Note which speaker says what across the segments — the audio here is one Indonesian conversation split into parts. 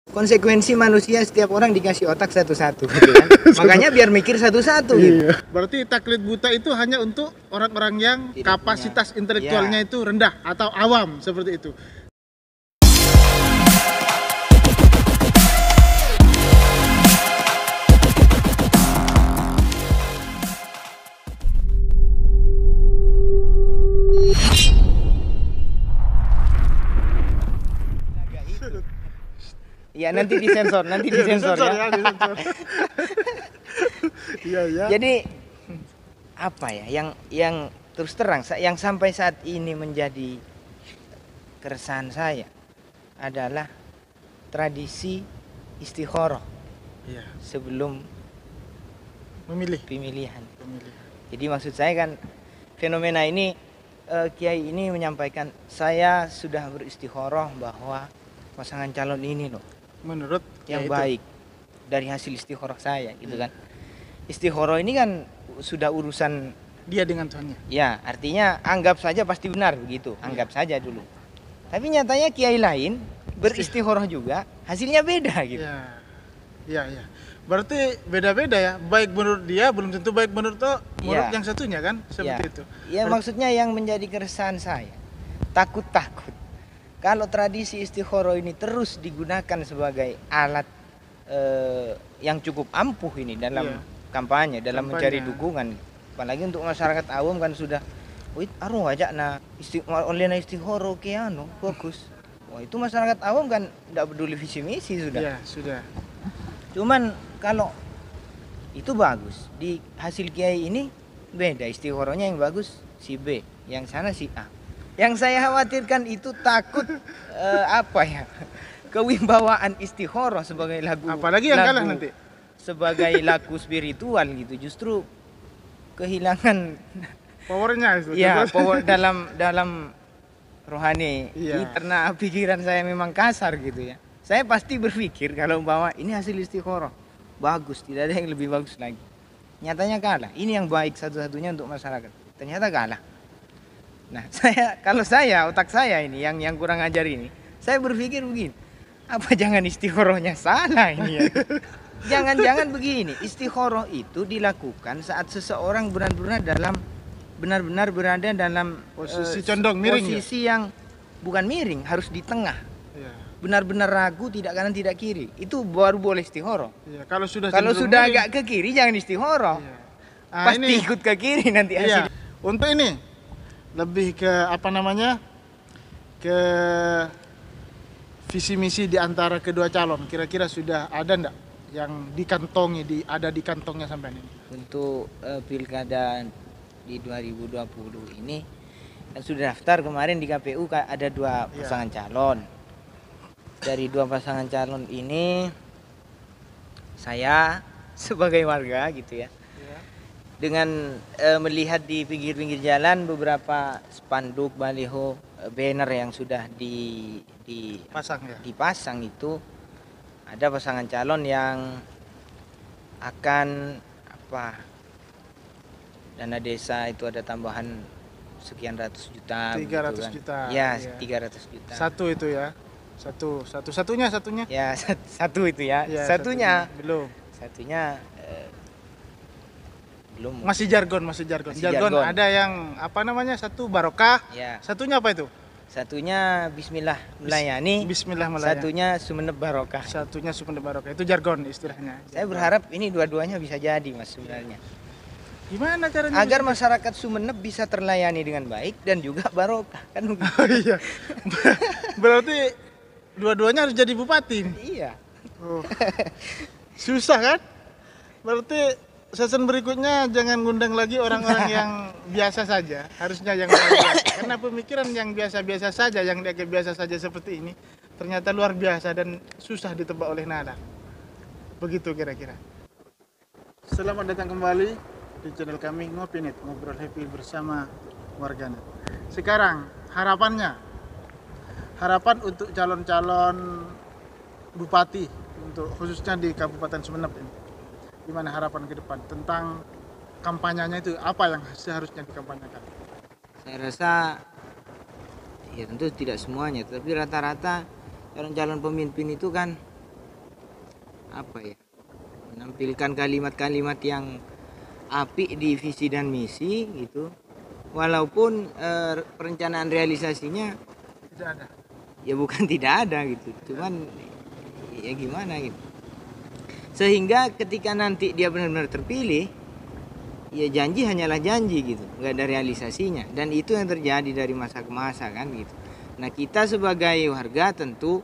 Speaker 1: Konsekuensi manusia setiap orang dikasih otak satu-satu gitu kan. Makanya biar mikir satu-satu gitu.
Speaker 2: Iya. Berarti taklid buta itu hanya untuk orang-orang yang
Speaker 1: Tidak
Speaker 2: kapasitas
Speaker 1: punya.
Speaker 2: intelektualnya itu rendah atau awam seperti itu.
Speaker 1: Ya nanti disensor ya.
Speaker 2: Disensor. Iya, iya.
Speaker 1: Jadi apa ya yang terus terang yang sampai saat ini menjadi keresahan saya adalah tradisi istikharah
Speaker 2: Iya.
Speaker 1: sebelum
Speaker 2: Memilih.
Speaker 1: pemilihan.
Speaker 2: Pemilih.
Speaker 1: Jadi maksud saya kan fenomena ini Kiai ini menyampaikan saya sudah beristikharah bahwa pasangan calon ini loh
Speaker 2: Menurut
Speaker 1: yang
Speaker 2: yaitu.
Speaker 1: baik dari hasil istikharah saya gitu kan. Istikharah ini kan sudah urusan
Speaker 2: Dia dengan Tuhannya.
Speaker 1: ya, artinya anggap saja pasti benar begitu, anggap saja dulu. Tapi nyatanya kiai lain beristikharah juga, hasilnya beda gitu.
Speaker 2: Iya. Iya, iya. Berarti beda-beda ya. Baik menurut dia belum tentu baik menurut
Speaker 1: Iya.
Speaker 2: yang satunya kan? Seperti itu.
Speaker 1: Ya maksudnya yang menjadi keresahan saya takut kalau tradisi istikharah ini terus digunakan sebagai alat yang cukup ampuh ini dalam
Speaker 2: Iya.
Speaker 1: kampanye, dalam mencari
Speaker 2: Kampanye.
Speaker 1: dukungan. Apalagi untuk masyarakat awam kan sudah, wih, aruh aja na istikharah kiano fokus. Wah itu masyarakat awam kan tidak peduli visi misi sudah.
Speaker 2: Iya, sudah.
Speaker 1: Cuman kalau itu bagus di hasil kiai ini beda, istikharahnya yang bagus si B, yang sana si A. Yang saya khawatirkan itu takut apa ya, kewibawaan istikharah sebagai lagu,
Speaker 2: Apalagi yang kalah nanti.
Speaker 1: sebagai lagu spiritual gitu, justru kehilangan
Speaker 2: Powernya itu.
Speaker 1: ya power dalam rohani.
Speaker 2: Iya.
Speaker 1: Karena pikiran saya memang kasar gitu ya. Saya pasti berpikir kalau bahwa ini hasil istikharah bagus, tidak ada yang lebih bagus lagi. Nyatanya kalah. Ini yang baik satu-satunya untuk masyarakat. Ternyata kalah. Nah, otak saya ini yang kurang ajar ini, saya berpikir begini, apa jangan istikharahnya salah ini ya? Jangan-jangan begini, istikharah itu dilakukan saat seseorang benar-benar berada dalam
Speaker 2: Posisi condong miring.
Speaker 1: posisi yang bukan miring, harus di tengah.
Speaker 2: Iya.
Speaker 1: Benar-benar ragu, tidak kanan tidak kiri. Itu baru boleh istikharah.
Speaker 2: Iya. Kalau sudah
Speaker 1: Kalau
Speaker 2: cenderung
Speaker 1: sudah
Speaker 2: miring,
Speaker 1: agak ke kiri jangan istikharah.
Speaker 2: iya. Nah,
Speaker 1: Pasti ikut ke kiri nanti
Speaker 2: Iya.
Speaker 1: hasil.
Speaker 2: Untuk ini lebih ke apa namanya? Ke visi misi di antara kedua calon. Kira-kira sudah ada enggak yang dikantongi ada di kantongnya sampai ini?
Speaker 1: Untuk pilkada di 2020 ini kan sudah daftar kemarin di KPU ada 2
Speaker 2: Iya.
Speaker 1: pasangan calon. Dari 2 pasangan calon ini saya sebagai warga gitu ya,
Speaker 2: Iya.
Speaker 1: dengan melihat di pinggir-pinggir jalan beberapa spanduk, baliho, banner yang sudah
Speaker 2: Pasang ya.
Speaker 1: dipasang itu, ada pasangan calon yang akan dana desa itu ada tambahan sekian ratus juta
Speaker 2: 300
Speaker 1: begitu kan.
Speaker 2: juta,
Speaker 1: Ya,
Speaker 2: iya.
Speaker 1: 300 juta.
Speaker 2: Satu itu ya. Satunya.
Speaker 1: Ya, satu itu ya.
Speaker 2: Iya,
Speaker 1: Satunya
Speaker 2: belum.
Speaker 1: Belum.
Speaker 2: Masih jargon.
Speaker 1: Masih
Speaker 2: Jargon
Speaker 1: jargon.
Speaker 2: ada yang apa namanya? Satu barokah,
Speaker 1: Ya,
Speaker 2: satunya apa itu?
Speaker 1: satunya bismillah melayani.
Speaker 2: Bismillah melayani.
Speaker 1: Satunya Sumeneb barokah.
Speaker 2: Satunya Sumeneb barokah. Itu jargon istilahnya.
Speaker 1: Saya berharap ini dua-duanya bisa jadi Mas sebenarnya.
Speaker 2: Gimana caranya?
Speaker 1: Agar masyarakat Sumeneb bisa terlayani dengan baik dan juga barokah kan begitu.
Speaker 2: Oh, iya. Berarti dua-duanya harus jadi bupati.
Speaker 1: Iya.
Speaker 2: Oh. Susah kan? Berarti season berikutnya jangan ngundang lagi orang-orang yang biasa saja. Harusnya yang luar biasa. Karena pemikiran yang biasa-biasa saja, yang dianggap biasa saja seperti ini, ternyata luar biasa dan susah ditebak oleh nada. Begitu kira-kira. Selamat datang kembali di channel kami Ngopi Net, ngobrol happy bersama warganet. Sekarang harapan untuk calon-calon bupati untuk khususnya di Kabupaten Sumeneb ini. Gimana harapan ke depan tentang kampanyenya itu, apa yang seharusnya dikampanyekan?
Speaker 1: Saya rasa ya tentu tidak semuanya, tapi rata-rata calon-calon pemimpin itu kan apa ya, menampilkan kalimat-kalimat yang apik di visi dan misi gitu, walaupun perencanaan realisasinya
Speaker 2: Tidak ada.
Speaker 1: ya bukan tidak ada gitu, cuman ya gimana gitu, sehingga ketika nanti dia benar-benar terpilih ya janji hanyalah janji gitu, nggak ada realisasinya, dan itu yang terjadi dari masa ke masa kan gitu. Nah kita sebagai warga tentu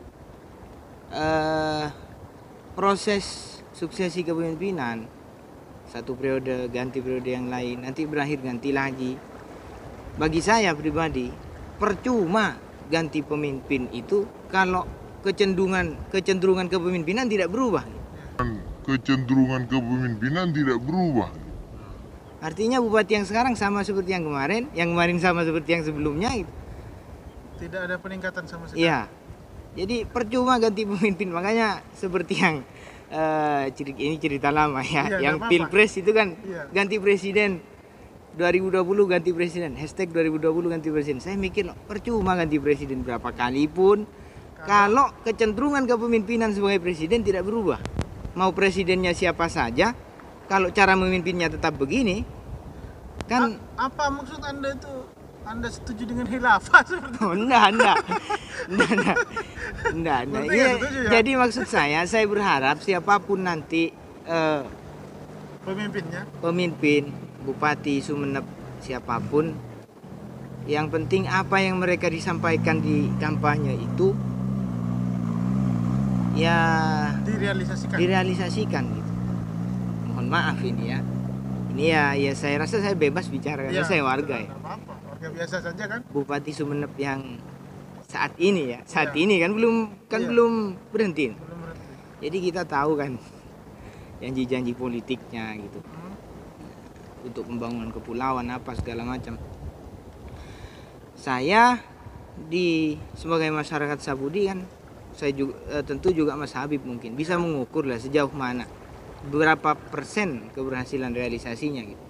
Speaker 1: proses suksesi kepemimpinan, satu periode ganti periode yang lain, nanti berakhir ganti lagi, bagi saya pribadi percuma ganti pemimpin itu kalau kecenderungan kepemimpinan tidak berubah.
Speaker 3: Kecenderungan kepemimpinan tidak berubah.
Speaker 1: Artinya bupati yang sekarang sama seperti yang kemarin sama seperti yang sebelumnya gitu.
Speaker 2: Tidak ada peningkatan sama sekali.
Speaker 1: Iya. Jadi percuma ganti pemimpin, makanya seperti yang ini cerita lama ya,
Speaker 2: Iya,
Speaker 1: yang
Speaker 2: nggak apa-apa.
Speaker 1: Pilpres itu kan
Speaker 2: Iya.
Speaker 1: ganti presiden 2020 ganti presiden, hashtag 2020 ganti presiden. Saya mikir loh, percuma ganti presiden berapa kali pun kalau kecenderungan kepemimpinan sebagai presiden tidak berubah. Mau presidennya siapa saja, kalau cara memimpinnya tetap begini, kan
Speaker 2: Apa maksud Anda itu? Anda setuju dengan khilafah seperti itu?
Speaker 1: oh, enggak.
Speaker 2: Berarti
Speaker 1: Iya,
Speaker 2: nggak setuju ya?
Speaker 1: jadi maksud saya berharap siapapun nanti
Speaker 2: Pemimpinnya?
Speaker 1: pemimpin, bupati Sumeneb, siapapun, yang penting apa yang mereka disampaikan di kampanye itu ya direalisasikan gitu. Mohon maaf ini ya. Ini ya saya rasa saya bebas bicara karena
Speaker 2: Iya,
Speaker 1: saya warga ya.
Speaker 2: tidak apa-apa. Warga biasa saja kan?
Speaker 1: Bupati Sumeneb yang saat ini ya, saat
Speaker 2: Iya.
Speaker 1: ini kan belum
Speaker 2: Iya.
Speaker 1: belum berhenti.
Speaker 2: Belum berhenti.
Speaker 1: Jadi kita tahu kan janji-janji politiknya gitu untuk pembangunan kepulauan apa segala macam. Saya sebagai masyarakat Sabudi kan, saya juga tentu juga Mas Habib mungkin bisa mengukur lah sejauh mana berapa persen keberhasilan realisasinya gitu.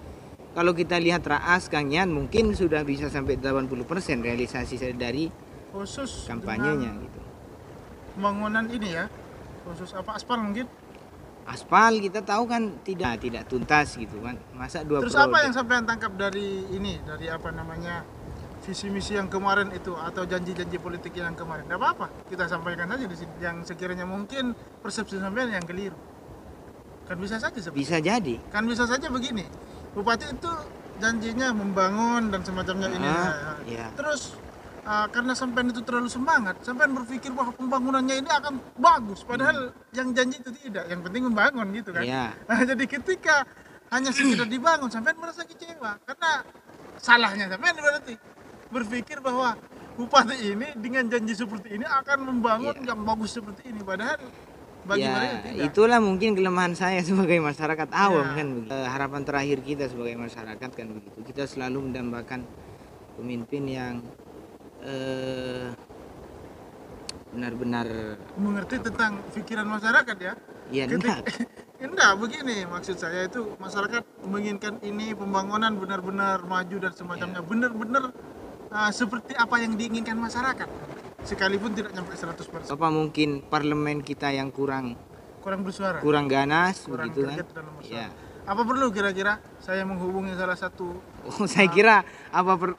Speaker 1: Kalau kita lihat Raas Kanyan mungkin sudah bisa sampai 80% realisasi dari
Speaker 2: Khusus
Speaker 1: kampanyenya
Speaker 2: dengan
Speaker 1: gitu.
Speaker 2: pembangunan ini ya. Khusus apa aspal mungkin?
Speaker 1: Aspal kita tahu kan tidak tuntas gitu kan. Masa dua
Speaker 2: Terus
Speaker 1: periode.
Speaker 2: apa yang sampai tangkap dari ini? Dari apa namanya? Visi misi yang kemarin itu atau janji-janji politik yang kemarin. Tidak apa-apa. Kita sampaikan saja di sini yang sekiranya mungkin persepsi sampean yang keliru. Kan bisa saja seperti
Speaker 1: Bisa jadi.
Speaker 2: kan bisa saja begini. Bupati itu janjinya membangun dan semacamnya ini. Nah,
Speaker 1: iya.
Speaker 2: Terus karena sampean itu terlalu semangat, sampean berpikir bahwa pembangunannya ini akan bagus, padahal yang janji itu tidak, yang penting membangun gitu kan.
Speaker 1: Iya.
Speaker 2: Nah, jadi ketika hanya sekedar dibangun, sampean merasa kecewa karena salahnya sampean berarti berpikir bahwa bupati ini dengan janji seperti ini akan membangun
Speaker 1: Iya.
Speaker 2: yang bagus seperti ini, padahal bagi
Speaker 1: Ya,
Speaker 2: mereka tidak.
Speaker 1: itulah mungkin kelemahan saya sebagai masyarakat awam
Speaker 2: Ya.
Speaker 1: kan begitu. Harapan terakhir kita sebagai masyarakat kan begitu. Kita selalu mendambakan pemimpin yang benar-benar
Speaker 2: Mengerti tentang pikiran masyarakat ya.
Speaker 1: ya enggak.
Speaker 2: Enggak, begini maksud saya itu masyarakat menginginkan ini pembangunan benar-benar maju dan semacamnya, benar-benar seperti apa yang diinginkan masyarakat. Sekalipun tidak sampai 100%.
Speaker 1: Apa mungkin parlemen kita yang kurang
Speaker 2: Kurang bersuara.
Speaker 1: ganas
Speaker 2: Kurang
Speaker 1: begitu kan?
Speaker 2: greget dalam bersuara.
Speaker 1: Ya.
Speaker 2: Apa perlu kira-kira saya menghubungi salah satu
Speaker 1: Oh, saya kira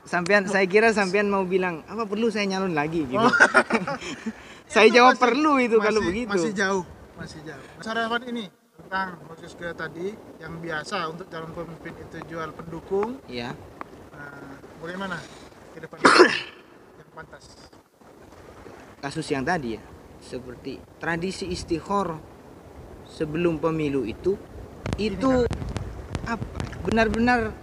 Speaker 1: sampean mau bilang apa perlu saya nyalon lagi gitu. Saya
Speaker 2: Itu
Speaker 1: jawab
Speaker 2: masih-
Speaker 1: perlu itu kalau
Speaker 2: masih-
Speaker 1: begitu.
Speaker 2: Masih jauh. Sarapan ini tentang khusus ke tadi yang biasa untuk calon pemimpin itu jual pendukung.
Speaker 1: Ya.
Speaker 2: Bagaimana ke depan yang pantas?
Speaker 1: Kasus yang tadi ya, seperti tradisi istikharah sebelum pemilu itu apa benar-benar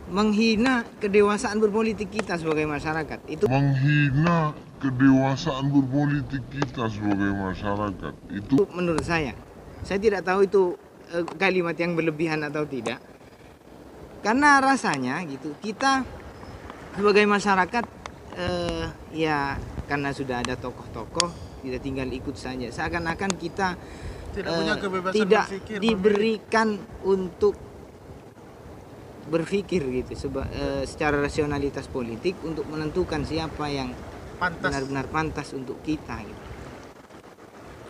Speaker 1: menghina kedewasaan berpolitik kita sebagai masyarakat. Itu
Speaker 3: Menghina kedewasaan berpolitik kita sebagai masyarakat. Itu
Speaker 1: menurut saya tidak tahu itu kalimat yang berlebihan atau tidak, karena rasanya gitu kita sebagai masyarakat ya karena sudah ada tokoh-tokoh kita tinggal ikut saja, seakan-akan kita
Speaker 2: Tidak punya kebebasan
Speaker 1: tidak
Speaker 2: berpikir,
Speaker 1: diberikan untuk berpikir gitu secara rasionalitas politik untuk menentukan siapa yang
Speaker 2: pantas.
Speaker 1: benar-benar pantas untuk kita gitu.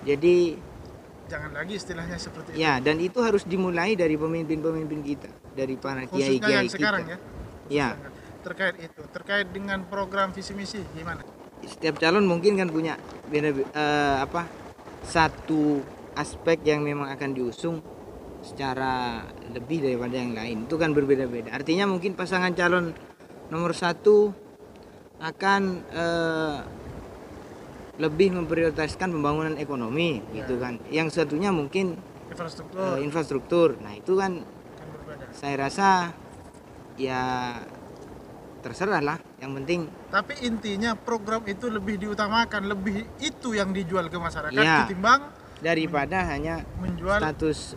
Speaker 1: Jadi
Speaker 2: jangan lagi istilahnya seperti itu.
Speaker 1: Ya, dan itu harus dimulai dari pemimpin-pemimpin kita, dari para
Speaker 2: Khususnya
Speaker 1: kiai-kiai
Speaker 2: yang
Speaker 1: kita.
Speaker 2: sekarang ya.
Speaker 1: Ya,
Speaker 2: Terkait itu, terkait dengan program visi misi gimana?
Speaker 1: setiap calon mungkin kan punya satu aspek yang memang akan diusung secara lebih daripada yang lain. Itu kan berbeda-beda. Artinya mungkin pasangan calon nomor satu akan lebih memprioritaskan pembangunan ekonomi, gitu kan. Yang satunya mungkin
Speaker 2: Infrastruktur
Speaker 1: infrastruktur. Nah itu kan
Speaker 2: kan berbeda.
Speaker 1: saya rasa ya terserah lah. Yang penting
Speaker 2: Tapi intinya program itu lebih diutamakan, lebih itu yang dijual ke masyarakat
Speaker 1: Ya.
Speaker 2: ketimbang
Speaker 1: daripada hanya
Speaker 2: menjual
Speaker 1: status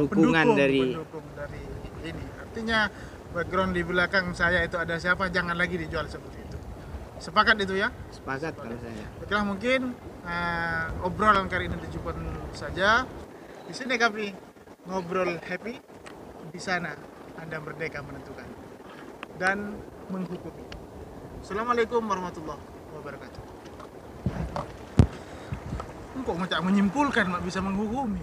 Speaker 1: dukungan dari
Speaker 2: pendukung dari ini. Artinya background di belakang saya itu ada siapa, jangan lagi dijual seperti itu. Sepakat itu ya?
Speaker 1: sepakat kalau saya.
Speaker 2: Baiklah, mungkin obrolan kali ini cukup saja. Di sini kami ngobrol happy, di sana Anda merdeka menentukan dan menghukumi. Assalamualaikum warahmatullahi wabarakatuh. Kok macam menyimpulkan, mak bisa menghukumi?